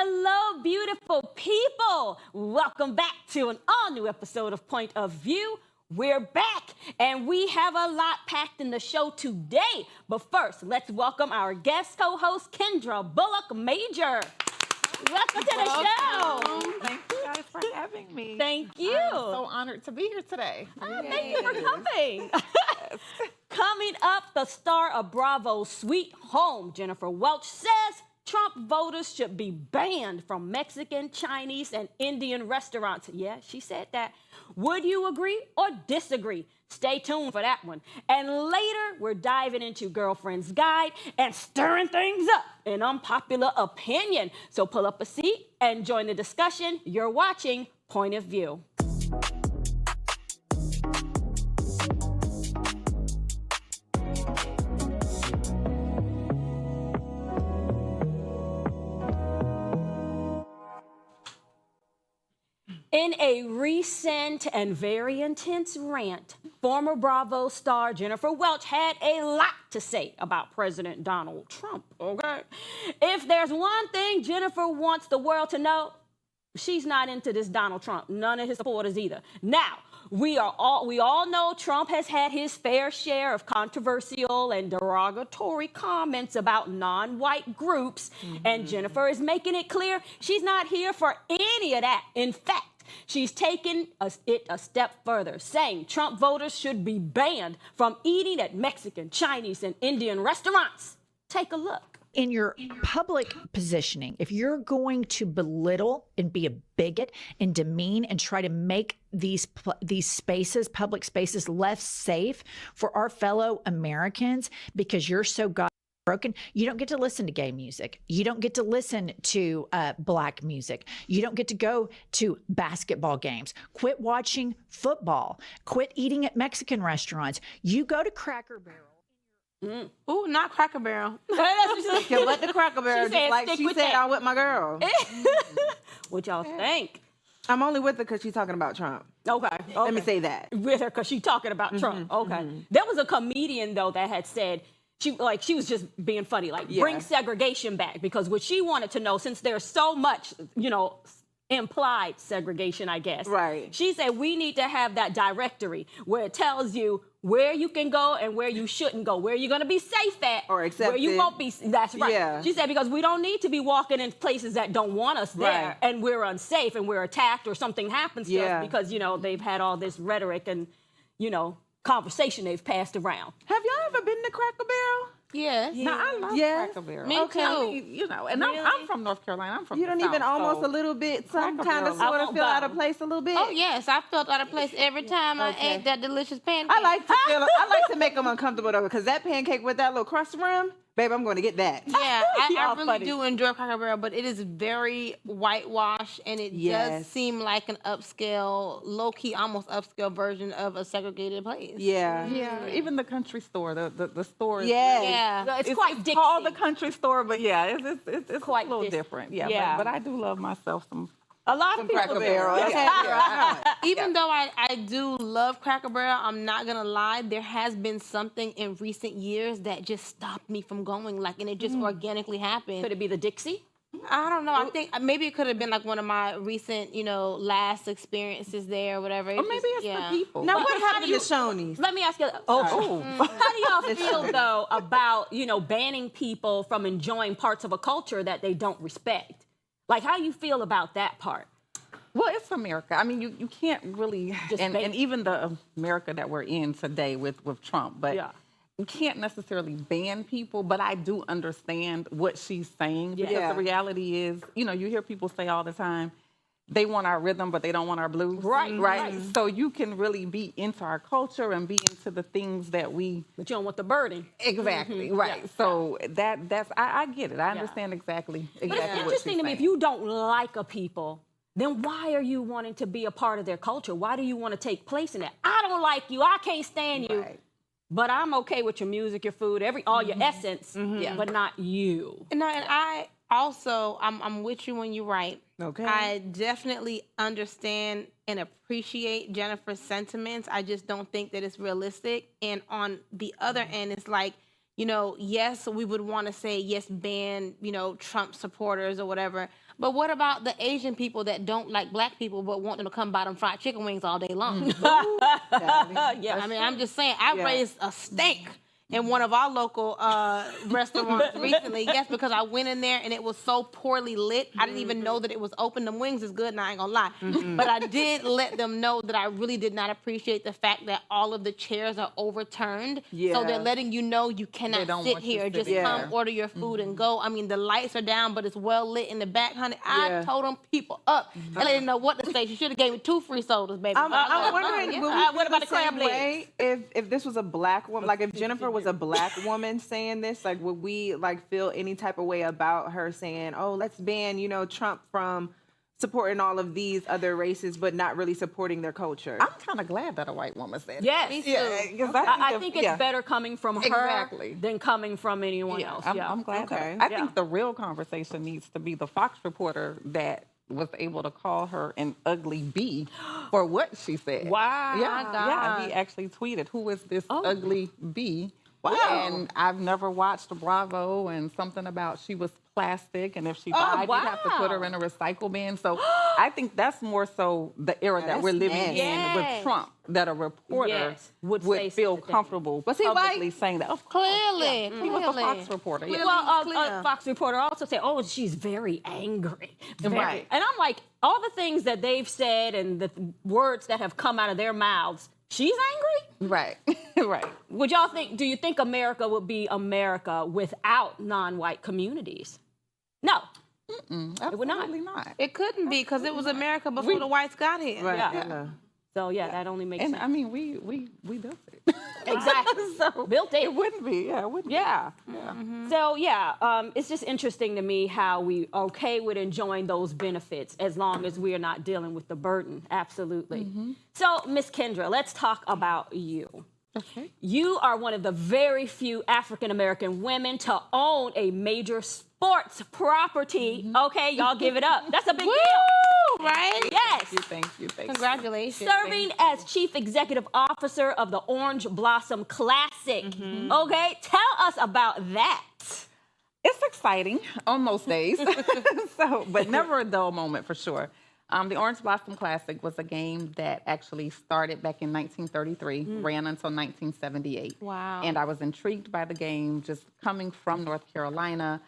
Hello, beautiful people. Welcome back to an all-new episode of Point of View. We're back, and we have a lot packed in the show today. But first, let's welcome our guest co-host, Kendra Bullock Major. Welcome to the show. Thank you guys for having me. Thank you. I'm so honored to be here today. Thank you for coming. Coming up, the star of Bravo's Sweet Home, Jennifer Welch, says Trump voters should be banned from Mexican, Chinese, and Indian restaurants. Yeah, she said that. Would you agree or disagree? Stay tuned for that one. And later, we're diving into Girlfriend's Guide and stirring things up in unpopular opinion. So pull up a seat and join the discussion. You're watching Point of View. In a recent and very intense rant, former Bravo star Jennifer Welch had a lot to say about President Donald Trump, okay? If there's one thing Jennifer wants the world to know, she's not into this Donald Trump, none of his supporters either. Now, we all know Trump has had his fair share of controversial and derogatory comments about non-white groups, and Jennifer is making it clear she's not here for any of that. In fact, she's taken it a step further, saying Trump voters should be banned from eating at Mexican, Chinese, and Indian restaurants. Take a look. In your public positioning, if you're going to belittle and be a bigot and demean and try to make these spaces, public spaces, less safe for our fellow Americans because you're so broken, you don't get to listen to gay music. You don't get to listen to black music. You don't get to go to basketball games. Quit watching football. Quit eating at Mexican restaurants. You go to Cracker Barrel. Ooh, not Cracker Barrel. Yeah, but the Cracker Barrel, She said, just like stick she with said, that. I'm with my girl. What y'all think? I'm only with her because she's talking about Trump. Okay. Let me say that. With her because she's talking about Trump. Okay. There was a comedian, though, that had said, she was just being funny, like, bring segregation back, because what she wanted to know, since there's so much, implied segregation, I guess. Right. She said we need to have that directory where it tells you where you can go and where you shouldn't go, where you're going to be safe at, or accepted. where you won't be. That's right. Yeah. She said because we don't need to be walking in places that don't want us there, Right. and we're unsafe and we're attacked or something happens to us because they've had all this rhetoric and conversation they've passed around. Have y'all ever been to Cracker Barrel? Yes. No, I love Cracker Barrel. Me too. I mean, and I'm from North Carolina. I'm from You the don't even South, almost so a little bit, some Cracker kind of Barrel. sort I of won't feel go. out of place a little bit. Oh, yes. I felt out of place every time I ate that delicious pancake. I like to make them uncomfortable though, because that pancake with that little crust rim, babe, I'm going to get that. Yeah, I Y'all really funny. do enjoy Cracker Barrel, but it is very whitewashed, and it does seem like an upscale, low-key, almost upscale version of a segregated place. Yeah. Yeah, even the country store, the store. is Yes. Yeah. It's quite Dixie. called the country store, but yeah, it's Quite a little Dixie. different. Yeah, Yeah. But I do love myself some A lot of people Cracker do. Barrel. Yeah. Okay, yeah, I know it. Even though I do love Cracker Barrel, I'm not gonna lie, there has been something in recent years that just stopped me from going, and it just organically happened. Could it be the Dixie? I don't know. I think maybe it could have been like one of my recent, last experiences there or whatever. or maybe it's the people. Now, But what how happened do to Shoney's? Let me ask you. How do y'all feel though about banning people from enjoying parts of a culture that they don't respect? Like, how you feel about that part? Well, it's America. I mean, you can't really, and even the America that we're in today with Trump, but you can't necessarily ban people, but I do understand what she's saying, because the reality is, you hear people say all the time, they want our rhythm, but they don't want our blues. Right. So you can really be into our culture and be into the things that we... But you don't want the burden. Exactly, right. Yeah. So I get it. I understand exactly But it's what she's interesting to me, saying. if you don't like a people, then why are you wanting to be a part of their culture? Why do you want to take place in that? I don't like you. I can't stand you. Right. But I'm okay with your music, your food, all your essence, but not you. And I also, I'm with you when you write. Okay. I definitely understand and appreciate Jennifer's sentiments. I just don't think that it's realistic. And on the other end, it's like, yes, we would want to say, yes, ban, Trump supporters or whatever. But what about the Asian people that don't like black people but want them to come buy them fried chicken wings all day long? Yeah, I mean, I'm just saying, I raised a steak in one of our local restaurants recently. Yes, because I went in there and it was so poorly lit. I didn't even know that it was open. The wings is good, and I ain't gonna lie. But I did let them know that I really did not appreciate the fact that all of the chairs are overturned. So they're letting you know you cannot sit here. Just come, order your food, and go. I mean, the lights are down, but it's well lit in the back, honey. I told them people up. I didn't know what to say. She should have gave me 2 free sodas, baby. I'm wondering, what about the crab legs? If this was a black woman, like if Jennifer was a black woman saying this, like would we like feel any type of way about her saying, "Oh, let's ban, Trump from supporting all of these other races, but not really supporting their culture"? I'm kind of glad that a white woman said Yes. it. Yeah, I think it's better coming from her than coming from anyone else. I'm glad that. I think the real conversation needs to be the Fox reporter that was able to call her an ugly bee for what she said. Wow. Yeah, he actually tweeted, "Who is this ugly bee?" Wow. And I've never watched Bravo, and something about she was plastic, and if she died, you'd have to put her in a recycle bin. So I think that's more so the era that we're living in with Trump, that a reporter would feel comfortable publicly saying that. Clearly. He was a Fox reporter. Yeah. Well, a Fox reporter also said, "Oh, she's very angry." Right. And I'm like, all the things that they've said and the words that have come out of their mouths, she's angry? Right. Right. Do you think America would be America without non-white communities? No. It would not. Absolutely not. It couldn't be, because it was America before the whites got here. Right. Yeah. So that only makes sense. And I mean, we built it. Exactly. So Built it. It wouldn't be. Yeah, it wouldn't be. Yeah. So it's just interesting to me how we okay with enjoying those benefits as long as we are not dealing with the burden. Absolutely. So, Miss Kendra, let's talk about you. Okay. You are one of the very few African American women to own a major sports property. Okay, y'all give it up. That's a big deal. Right? Yes. Thank you. Congratulations. Serving as Chief Executive Officer of the Orange Blossom Classic. Okay, tell us about that. It's exciting on most days, but never a dull moment for sure. The Orange Blossom Classic was a game that actually started back in 1933, ran until 1978. Wow. And I was intrigued by the game, just coming from North Carolina,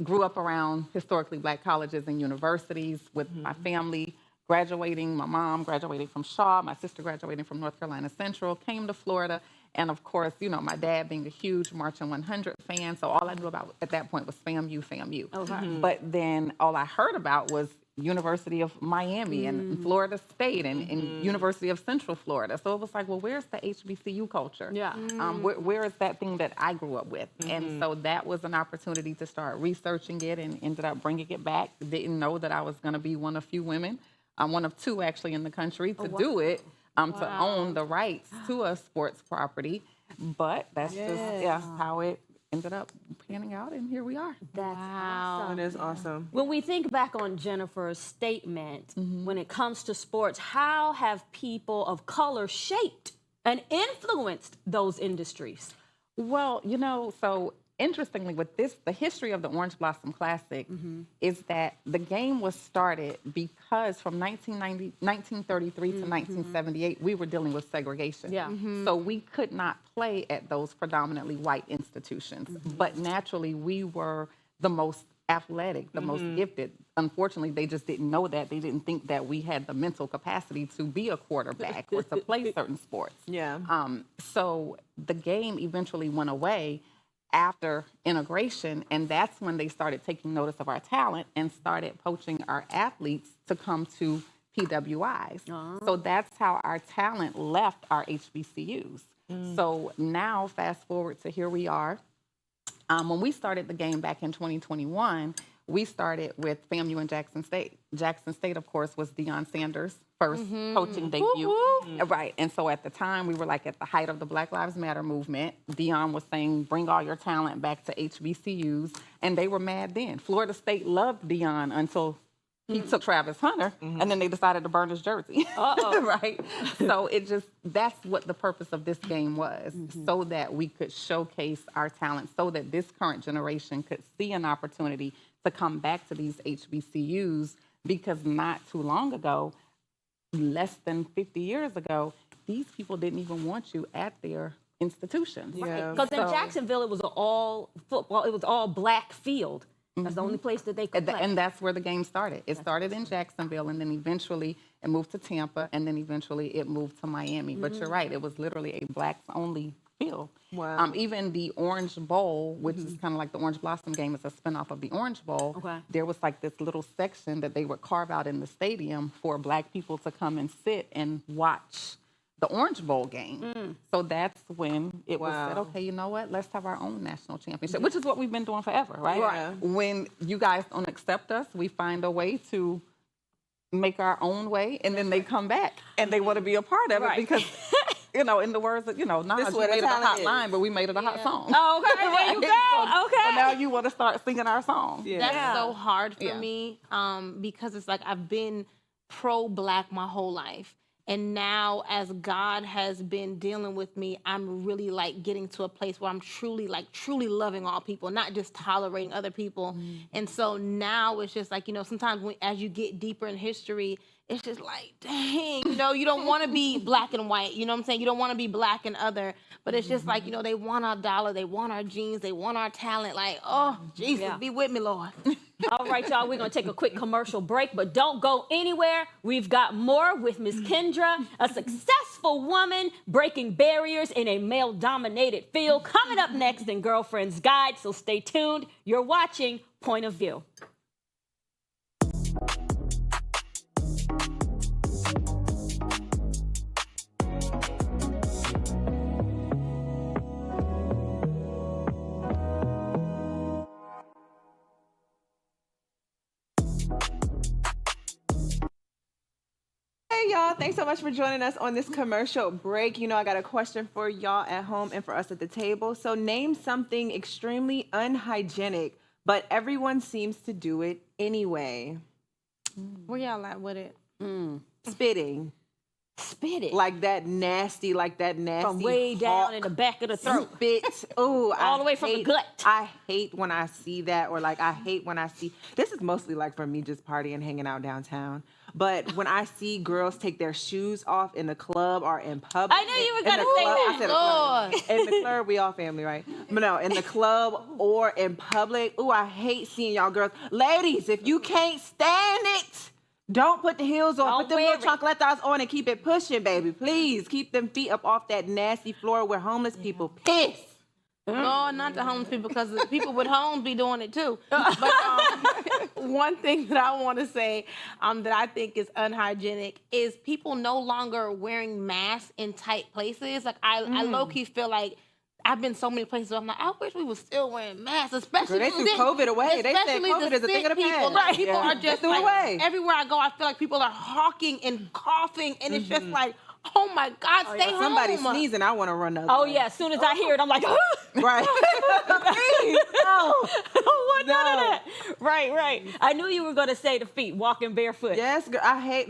grew up around historically black colleges and universities with my family, graduating. My mom graduated from Shaw, my sister graduating from North Carolina Central, came to Florida. And of course, my dad being a huge Marching 100 fan, so all I knew about at that point was FAMU. Okay. But then all I heard about was University of Miami and Florida State and University of Central Florida. So it was like, well, where's the HBCU culture? Yeah. Where is that thing that I grew up with? And so that was an opportunity to start researching it, and ended up bringing it back. Didn't know that I was going to be one of few women, one of 2 actually in the country to do it, to own the rights to a sports property. But that's just how it ended up panning out, and here we are. That's awesome. That is awesome. When we think back on Jennifer's statement, when it comes to sports, how have people of color shaped and influenced those industries? Well, so interestingly with this, the history of the Orange Blossom Classic is that the game was started because from 1933 to 1978, we were dealing with segregation. Yeah. So we could not play at those predominantly white institutions. But naturally, we were the most athletic, the most gifted. Unfortunately, they just didn't know that. They didn't think that we had the mental capacity to be a quarterback or to play certain sports. Yeah. So the game eventually went away after integration, and that's when they started taking notice of our talent and started poaching our athletes to come to PWIs. So that's how our talent left our HBCUs. So now, fast forward to here we are. When we started the game back in 2021, we started with FAMU and Jackson State. Jackson State, of course, was Deion Sanders' first coaching debut. Right. And so at the time, we were like at the height of the Black Lives Matter movement. Deion was saying, bring all your talent back to HBCUs. And they were mad then. Florida State loved Deion until he took Travis Hunter, and then they decided to burn his jersey. Right? So that's what the purpose of this game was, so that we could showcase our talent, so that this current generation could see an opportunity to come back to these HBCUs, because not too long ago, less than 50 years ago, these people didn't even want you at their institutions. Right. Because in Jacksonville, it was all football. It was all black field. That's the only place that they could play. And that's where the game started. It started in Jacksonville, and then eventually it moved to Tampa, and then eventually it moved to Miami. But you're right, it was literally a blacks-only field. Wow. Even the Orange Bowl, which is kind of like the Orange Blossom game, is a spinoff of the Orange Bowl. There was like this little section that they would carve out in the stadium for black people to come and sit and watch the Orange Bowl game. So that's when it was said, okay, you know what? Let's have our own national championship, which is what we've been doing forever, right? Yeah. When you guys don't accept us, we find a way to make our own way, and then they come back and they want to be a part of it because, in the words that, nah, we made it a hot line, but we made it a hot song. Oh, okay, there you go. So now you want to start singing our song. That's so hard for me because it's like I've been pro-black my whole life. And now, as God has been dealing with me, I'm really like getting to a place where I'm truly loving all people, not just tolerating other people. And so now it's just like, sometimes as you get deeper in history, it's just like, dang, you don't want to be black and white. You know what I'm saying? You don't want to be black and other, but it's just like, they want our dollar, they want our jeans, they want our talent. Like, oh, Jesus, be with me, Lord. All right, y'all, we're going to take a quick commercial break, but don't go anywhere. We've got more with Miss Kendra, a successful woman breaking barriers in a male-dominated field, coming up next in Girlfriend's Guide, so stay tuned. You're watching Point of View. Hey y'all, thanks so much for joining us on this commercial break. I got a question for y'all at home and for us at the table. So name something extremely unhygienic, but everyone seems to do it anyway. Where y'all at with it? Spitting. Spitting. Like that nasty. From way down in the back of the throat. Spit. Oh, all the way from the gut. I hate when I see that, or I hate when I see. This is mostly for me just partying, hanging out downtown. But when I see girls take their shoes off in the club or in public. I knew you were going to say that. I said Lord. In the club, we all family, right? But no, in the club or in public. Oh, I hate seeing y'all girls. Ladies, if you can't stand it, don't put the heels on. Put them little chancletas on and keep it pushing, baby. Please keep them feet up off that nasty floor where homeless people piss. No, not the homeless people, because the people with homes be doing it too. But one thing that I want to say that I think is unhygienic is people no longer wearing masks in tight places. Like I low-key feel like I've been so many places where I'm like, I wish we were still wearing masks, especially they threw COVID away. They said COVID is a thing of the past. Like, people are just away. Everywhere I go, I feel like people are hawking and coughing, and it's just like, oh my God, stay home. Somebody sneezing, I want to run up. Oh yeah, as soon as I hear it, I'm like, right. Please, no. I don't want none of that. Right. I knew you were going to say the feet, walking barefoot. Yes, girl, I hate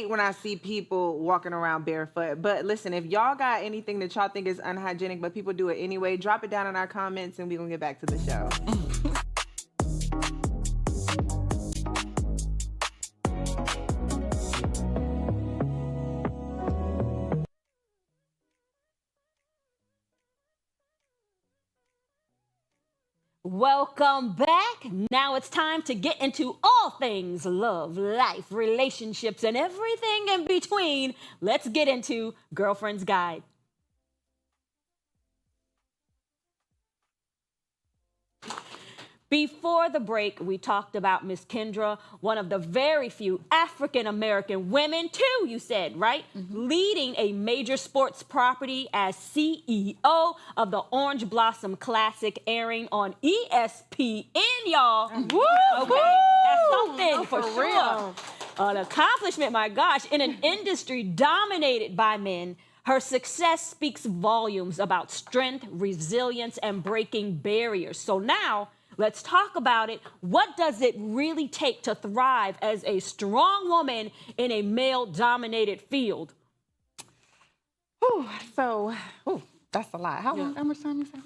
when I see people walking around barefoot. But listen, if y'all got anything that y'all think is unhygienic, but people do it anyway, drop it down in our comments and we're going to get back to the show. Welcome back. Now it's time to get into all things love, life, relationships, and everything in between. Let's get into Girlfriend's Guide. Before the break, we talked about Miss Kendra, one of the very few African-American women, too, you said, right? Leading a major sports property as CEO of the Orange Blossom Classic, airing on ESPN, y'all. Woo! Okay, that's something for sure. An accomplishment, my gosh, in an industry dominated by men. Her success speaks volumes about strength, resilience, and breaking barriers. So now, Let's talk about it. What does it really take to thrive as a strong woman in a male-dominated field? That's a lot. How much time you say?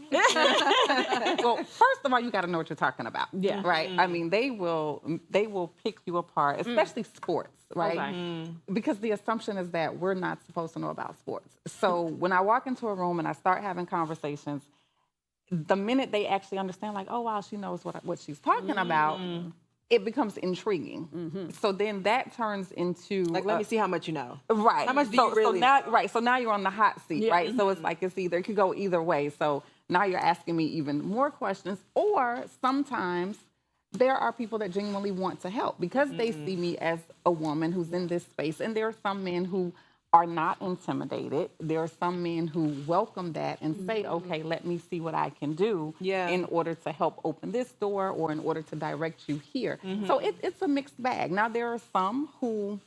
Well, first of all, you got to know what you're talking about. Yeah. Right. I mean, they will pick you apart, especially sports. Right. Okay. Because the assumption is that we're not supposed to know about sports. So when I walk into a room and I start having conversations, the minute they actually understand, like, oh wow, she knows what she's talking about, it becomes intriguing. So then that turns into Like, let me see how much you know. Right. How much do you really know? So now you're on the hot seat, right? So it's like it could go either way. So now you're asking me even more questions. Or sometimes there are people that genuinely want to help because they see me as a woman who's in this space. And there are some men who are not intimidated. There are some men who welcome that and say, okay, let me see what I can do in order to help open this door or in order to direct you here. So it's a mixed bag. Now, there are some who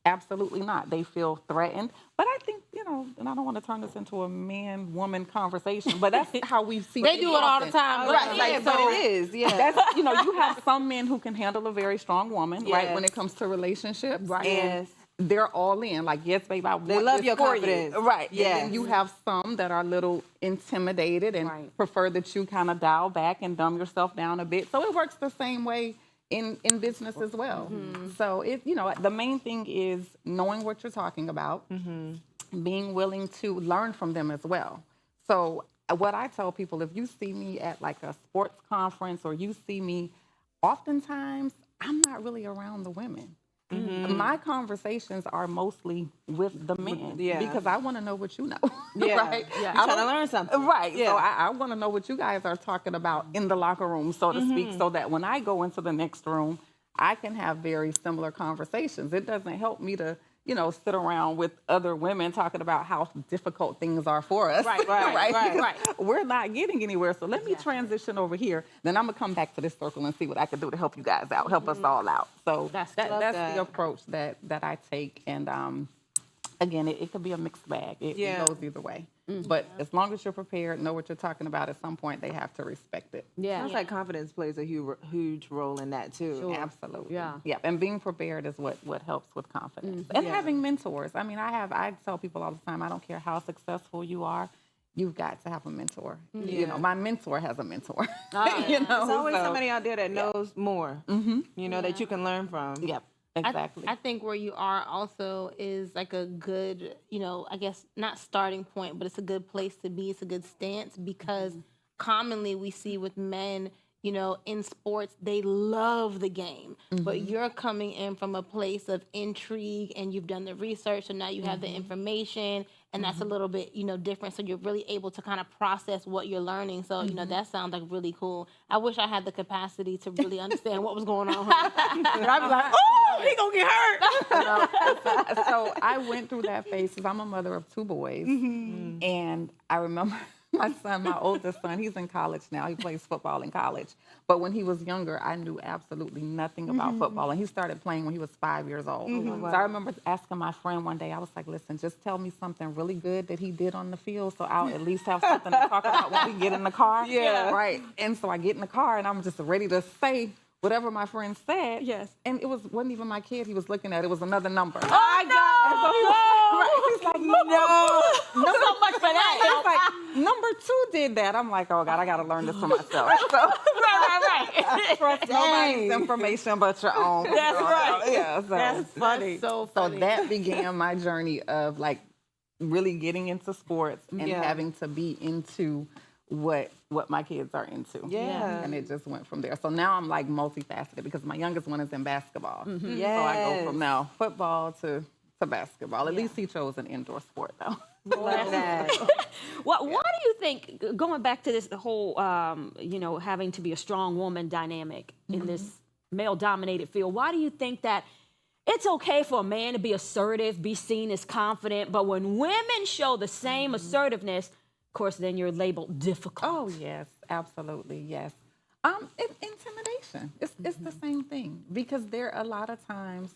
absolutely not. They feel threatened. But I think, and I don't want to turn this into a man-woman conversation, but that's how we see They do it all the time. Right. But it is, That's, you have some men who can handle a very strong woman, right, when it comes to relationships. Right. And they're all in. Like, yes, babe, I want They love this your for confidence. you. Right. Yes. And then you have some that are a little intimidated and prefer that you kind of dial back and dumb yourself down a bit. So it works the same way in business as well. So the main thing is knowing what you're talking about, being willing to learn from them as well. So what I tell people, if you see me at like a sports conference or you see me, oftentimes I'm not really around the women. My conversations are mostly with the men because I want to know what you know. Right? I'm trying to learn something. Right. So I want to know what you guys are talking about in the locker room, so to speak, so that when I go into the next room, I can have very similar conversations. It doesn't help me to, sit around with other women talking about how difficult things are for us. Right. We're not getting anywhere. So let me transition over here. Then I'm going to come back to this circle and see what I can do to help you guys out, help us all out. So that's the approach that I take. And again, it could be a mixed bag. It goes either way. But as long as you're prepared, know what you're talking about, at some point they have to respect it. Sounds like confidence plays a huge role in that too. Sure. Absolutely. Yeah. And being prepared is what helps with confidence. And having mentors. I mean, I tell people all the time, I don't care how successful you are, you've got to have a mentor. My mentor has a mentor. There's always somebody out there that knows more. That you can learn from. Yep. Exactly. I think where you are also is like a good, I guess not starting point, but it's a good place to be. It's a good stance because commonly we see with men, in sports, they love the game, but you're coming in from a place of intrigue and you've done the research. So now you have the information and that's a little bit, different. So you're really able to kind of process what you're learning. So, that sounds like really cool. I wish I had the capacity to really understand what was going on. But I'd be like, oh, he gonna get hurt. So I went through that phase because I'm a mother of 2 boys. And I remember my oldest son, he's in college now. He plays football in college. But when he was younger, I knew absolutely nothing about football. And he started playing when he was 5 years old. So I remember asking my friend one day, I was like, listen, just tell me something really good that he did on the field so I'll at least have something to talk about when we get in the car. Right. And so I get in the car and I'm just ready to say whatever my friend said. Yes. And it wasn't even my kid he was looking at. It was another number. Oh, my God. He's like, no. So much for that. It's like, number 2 did that. I'm like, oh God, I got to learn this for myself. So, right. Trust nobody's information but your own. That's right. Yeah. So, That's funny. So funny. So that began my journey of like really getting into sports and having to be into what my kids are into. And it just went from there. So now I'm like multifaceted because my youngest one is in basketball. So I go from now football to basketball. At least he chose an indoor sport though. Love that. Why do you think, going back to this whole, having to be a strong woman dynamic in this male-dominated field, why do you think that it's okay for a man to be assertive, be seen as confident, but when women show the same assertiveness, of course, then you're labeled difficult? Oh, yes, absolutely, yes. Intimidation. It's the same thing because there are a lot of times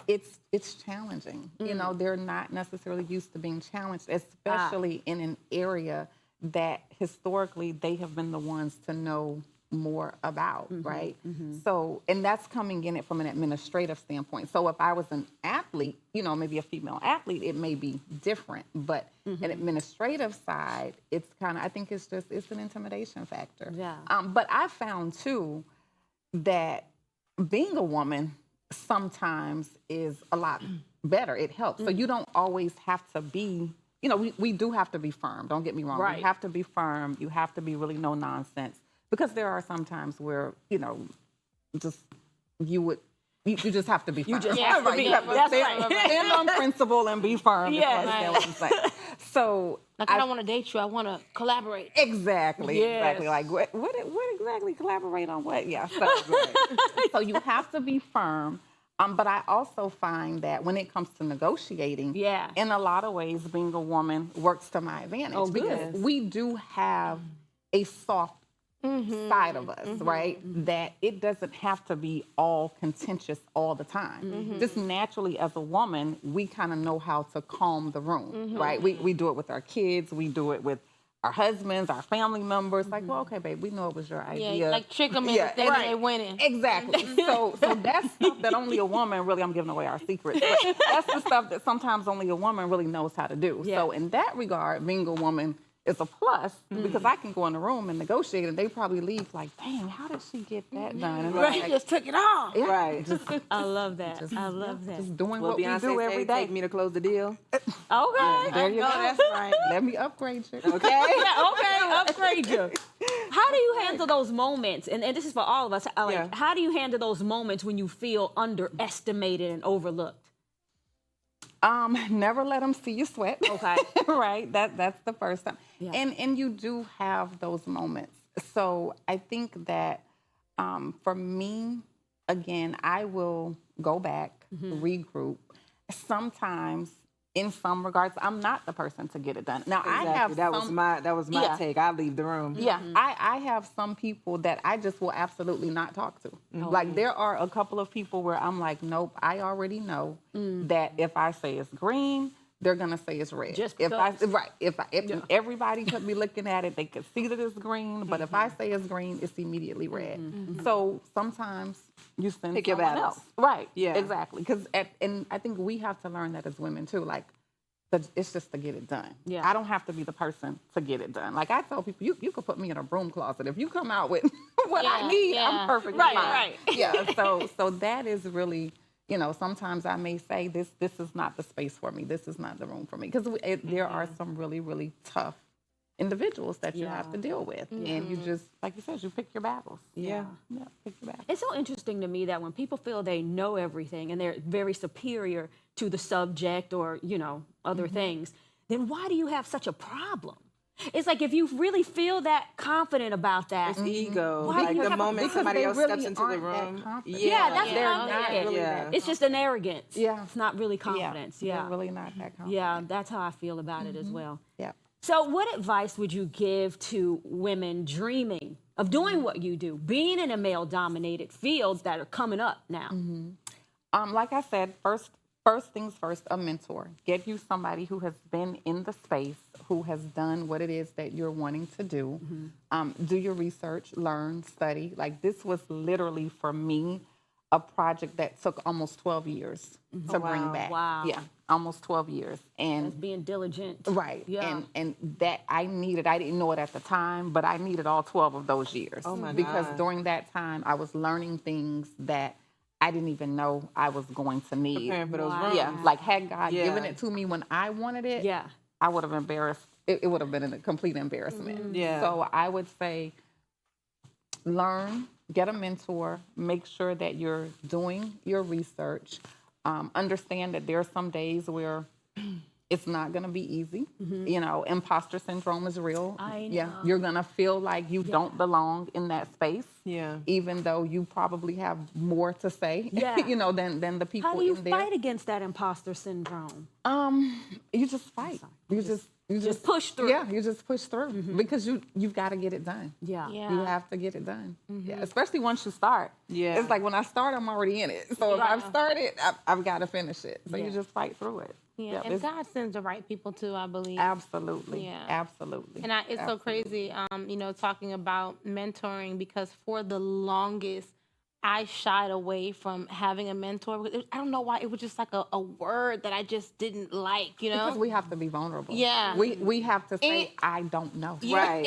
it's challenging. They're not necessarily used to being challenged, especially in an area that historically they have been the ones to know more about, right? So, and that's coming in it from an administrative standpoint. So if I was an athlete, you know, maybe a female athlete, it may be different, but an administrative side, it's kind of, I think it's an intimidation factor. Yeah. But I found too that being a woman sometimes is a lot better. It helps. So you don't always have to be, you know, we do have to be firm. Don't get me wrong. Right. You have to be firm. You have to be really no nonsense, because there are some times where, you know, just you just have to be firm. You just have to be. You have to That's stand, right. stand on principle and be firm. Yeah. You understand what I'm saying? So Like, I don't want to date you. I want to collaborate. exactly, Yes. exactly. Like what exactly collaborate on what? Yeah. So you have to be firm. But I also find that when it comes to negotiating, Yeah. in a lot of ways, being a woman works to my advantage. Oh, good. Because we do have a soft side of us, right? That it doesn't have to be all contentious all the time. Just naturally, as a woman, we kind of know how to calm the room, right? We do it with our kids. We do it with our husbands, our family members. Like, well, okay, babe, we know it was your idea. Yeah, like trick them into thinking they winning. Exactly. So that's stuff that only a woman really, I'm giving away our secrets, but that's the stuff that sometimes only a woman really knows how to do. Yeah. So in that regard, being a woman is a plus, because I can go in the room and negotiate, and they probably leave like, dang, how did she get that done? And Right. like, Just took it off. yeah, Right. just, I love that. I love that. just doing Well, what we Beyonce do say, every day. take me to close the deal. Okay. There you No, go. that's right. Let me upgrade you. Okay. Yeah, okay, upgrade you. How do you handle those moments? And this is for all of us. Like, Yeah. how do you handle those moments when you feel underestimated and overlooked? Never let them see you sweat. Okay. Right. That's the first time. Yeah. And you do have those moments. So I think that for me, again, I will go back, regroup. Sometimes, in some regards, I'm not the person to get it done. Now I have that was some, my Yeah. take. I leave the room. yeah, I have some people that I just will absolutely not talk to. Like, there are a couple of people where I'm like, nope, I already know that if I say it's green, they're gonna say it's red. Just if because. everybody could be looking at it, they could see that it's green. But if I say it's green, it's immediately red. So sometimes you send Pick your someone battles. else. Right. Yeah. Exactly. And I think we have to learn that as women too. Like, it's just to get it done. Yeah. I don't have to be the person to get it done. Like, I tell people, you could put me in a broom closet. If you come out with what I Yeah, need, yeah. I'm perfectly Right, fine. right. Yeah. So that is really, you know, sometimes I may say this is not the space for me. This is not the room for me. Because there are some really, really tough individuals that you have to deal with. And you just, like you said, you pick your battles. Yeah. Yeah, pick your battles. It's so interesting to me that when people feel they know everything and they're very superior to the subject or, you know, other things, then why do you have such a problem? It's like, if you really feel that confident about that, It's ego. Why do Like you the have- moment because somebody they else really steps into the aren't that room. confident. yeah, that's They're what I'm not saying. really Yeah. that It's just an arrogance. Yeah. It's not really confidence. Yeah. They're really not that confident. Yeah, that's how I feel about it as well. Yeah. So what advice would you give to women dreaming of doing what you do, being in a male-dominated fields that are coming up now? Like I said, first things first, a mentor. Get you somebody who has been in the space, who has done what it is that you're wanting to do. Do your research, learn, study. Like, this was literally, for me, a project that took almost 12 years to bring back. Wow. Yeah, almost 12 years. And As being diligent. right. Yeah. And that I didn't know it at the time, but I needed all 12 of those years. Oh my Because God. during that time, I was learning things that I didn't even know I was going to need. Preparing for those Wow. rooms. Yeah, like, had God Yeah. given it to me when I wanted it, Yeah. I would have embarrassed. It would have been a complete embarrassment. Yeah. So I would say, learn, get a mentor, make sure that you're doing your research. Understand that there are some days where it's not going to be easy. You know, imposter syndrome is real. I Yeah, know. you're going to feel like you don't belong in that space. Yeah. Even though you probably have more to say, Yeah. you know, than the people How do you in there. fight against that imposter syndrome? You just fight. You just push through. Yeah, you just push through because you've got to get it done. Yeah. Yeah. You have to get it done. Yeah, especially once you start. Yeah. It's like, when I start, I'm already in it. So if I've started, I've got to finish it. So Yeah. you just fight through it. Yeah, and God sends the right people too, I believe. Absolutely. Yeah. Absolutely. And it's so crazy, talking about mentoring, because for the longest, I shied away from having a mentor. I don't know why. It was just like a word that I just didn't like, Because we have to be vulnerable. Yeah. We have to say, I don't know. Right.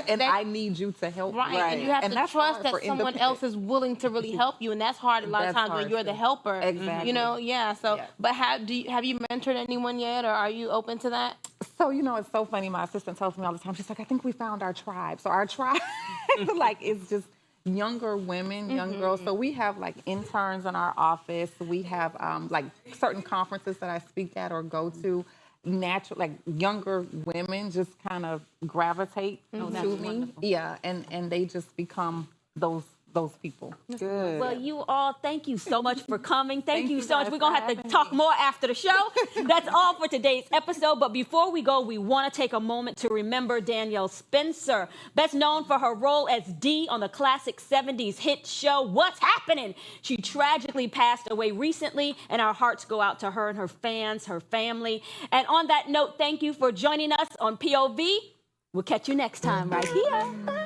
And I need you to help me. Right. And you have And to that's trust hard that for someone else is willing to really help you. And that's hard a lot of That's times when hard you're the too. helper. Exactly. Yeah. So, Yeah. but have you mentored anyone yet, or are you open to that? So, it's so funny. My assistant tells me all the time, she's like, I think we found our tribe. So our tribe, it's just younger women, young girls. So we have like interns in our office. We have like certain conferences that I speak at or go to. Natural, like younger women just kind of gravitate to me. Wonderful. Yeah, and they just become those people. Good. Well, you all, thank you so much for coming. Thank you so much. guys We're going to for have to having talk me. more after the show. That's all for today's episode. But before we go, we want to take a moment to remember Danielle Spencer, best known for her role as Dee on the classic 70s hit show, What's Happening? She tragically passed away recently, and our hearts go out to her and her fans, her family. And on that note, thank you for joining us on POV. We'll catch you next time right here.